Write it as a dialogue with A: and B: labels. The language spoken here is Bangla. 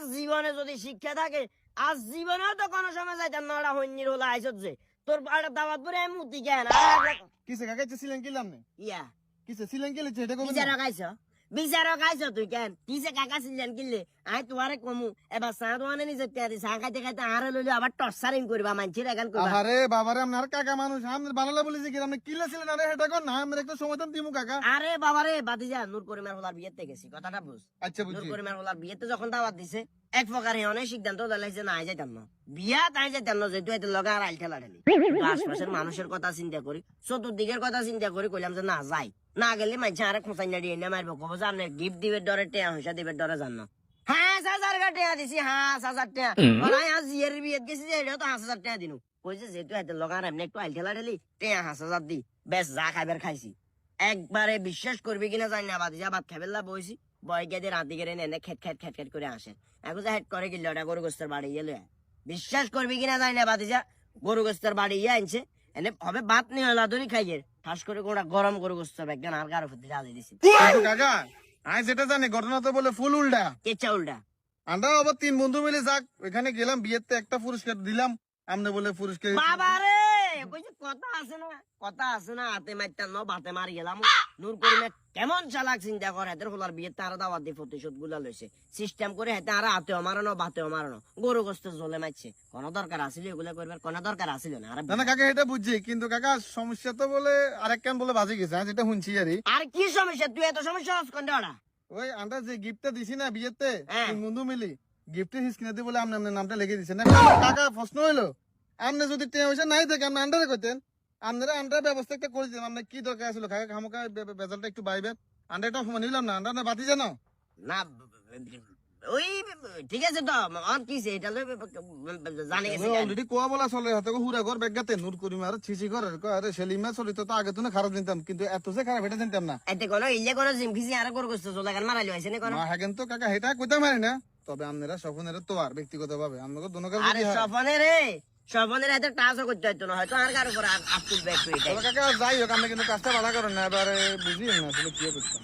A: আজ জীবনে যদি শিক্ষা থাকে আজ জীবনেও তো কোনো সময় যাইতাম না ওরা হন্যির হলো আইসত যে তোর একটা দাওয়াত পরে আমি মুতি কেন
B: কিসে কাকা ছিলেন কিলাম না
A: ইয়া
B: কিসে ছিলেন কিলে এটা কবে
A: বিচারক আইস বিচারক আইস তুই কেন কিসে কাকা ছিলেন কিনলে আই তোমারে কমু এবার চা দোয়ানে নিজে চা খাইতে খাইতে আরে লইলে আবার টর্চারিং করবা মানছির এখান করবা
B: আরে বাবারে আপনার কাকা মানুষ আমরা বানালা বলেছি কি আপনি কিলে ছিলেন আরে এটা কোন না আমরা একটা সমাধান দিমু কাকা
A: আরে বাবারে বাতিজা নূর করিমের হলার বিয়েতে গেছি কথাটা বুঝ
B: আচ্ছা
A: নূর
B: বুঝছি
A: করিমের হলার বিয়েতে যখন দাওয়াত দিছে এক প্রকার অনেক সিদ্ধান্ত লাইছে না যাইতাম না বিয়া তাই যাইতাম না যেহেতু এত লগা আর আইল ঠেলা ঠেলি আশপাশের মানুষের কথা চিন্তা করি চতুর্দিকের কথা চিন্তা করি কইলাম যে না যাই না গেলে মাইছে আরে খোঁচাই না দিয়ে মারবো কব যে আপনি গিফট দিবে ডরে টেয়া হইসা দিবে ডরে জান না 5,000 টাকা দিছি 5,000 টাকা ওলাই আজ জিয়ের বিয়েত গেছি যে এটাও তো 5,000 টাকা দিনু কইছে যেহেতু এত লগা আর এমনি একটু আইল ঠেলা ঠেলি টেয়া 5,000 দি বেশ যা খাইবার খাইছি একবারে বিশ্বাস করবি কিনা জানি না বাদ ভাত খাইবেলা বইছি বয়কে দিয়ে রাতে গেলে এনে খেট খেট খেট খেট করে আসে এখন হেড করে গেল ওটা গরু গোস্তের বাড়ি গেলে বিশ্বাস করবি কিনা জানি না বাদিজা গরু গোস্তের বাড়ি ইয়ে আনছে এনে হবে ভাত নিয়ে লাদুরি খাইয়ে ঠাস করে কোনটা গরম গরু গোস্তের একজন আর কারো ফুটি ঢালি দিছি
B: কিন্তু কাকা আমি যেটা জানি ঘটনা তো বলে ফুল উল্টা
A: কেচা উল্টা
B: আমরা আবার 3 বন্ধু মিলে যাক ওখানে গেলাম বিয়েতে একটা পুরস্কার দিলাম আমনে বলে পুরস্কার
A: বাবা রে কইছে কথা আছে না হাতে মারতাম না ভাতে মারি গেলাম নূর করিমে কেমন চালাক চিন্তা করে এদের হলার বিয়েতে আর দাওয়াত দিয়ে প্রতিশোধ গুলা লইছে সিস্টেম করে হেতে আর হাতেও মারানো ভাতেও মারানো গরু গোস্ত জলে মারছে কোন দরকার আছিল এগুলা করবার কোন দরকার আছিল না
B: না না কাকা এটা বুঝছি কিন্তু কাকা সমস্যা তো বলে আরেক কান বলে বাজে গেছে আমি যেটা শুনছি
A: আর কি সমস্যা তুই এত সমস্যা হস কোন ওরা
B: ওই আমরা যে গিফটটা দিছি না বিয়েতে
A: হ্যাঁ।
B: 3 বন্ধু মিলি গিফটের স্ক্রিনে বলে আপনি আপনার নামটা লিখে দিছেন না কাকা প্রশ্ন হইলো আপনি যদি টেয়া হইছে নাই থাকে আপনি আন্ডারে কইতেন আপনারা আন্ডার ব্যবস্থা একটা করে দিলাম আপনার কি দরকার ছিল কাকা খামোকা বেজালটা একটু বাইবেন আন্ডারটা সময় নিলাম না আন্ডার না বাতি জানো
A: না ওই ঠিক আছে তো আর কি এটা জানি গেছে
B: অলরেডি কোয়া বলা চলে হাতে হুরা ঘর বেগাতে নূর করিম আর ছিছি ঘর আরে সেলিমা চলিত তো আগে তো না খারাপ জানতাম কিন্তু এত যে খারাপ এটা জানতাম না
A: এতে কোনো ইলে কোনো জিম খিসি আর করে গোস্ত জলে গান মারালি হইছে না কোনো
B: মা হাগেন তো কাকা হেটা কইতে মারি না তবে আপনারা স্বপ্নের তো আর ব্যক্তিগত ভাবে আমাকে দোনো কাজ
A: আরে স্বপনের এত টাচও করতে হইতো না হয়তো আর কারো উপর আপ টু ব্যাক
B: কাকা যাই হোক আমরা কিন্তু কাজটা ভালো করেন না এবারে বুঝি না আসলে কি করতাম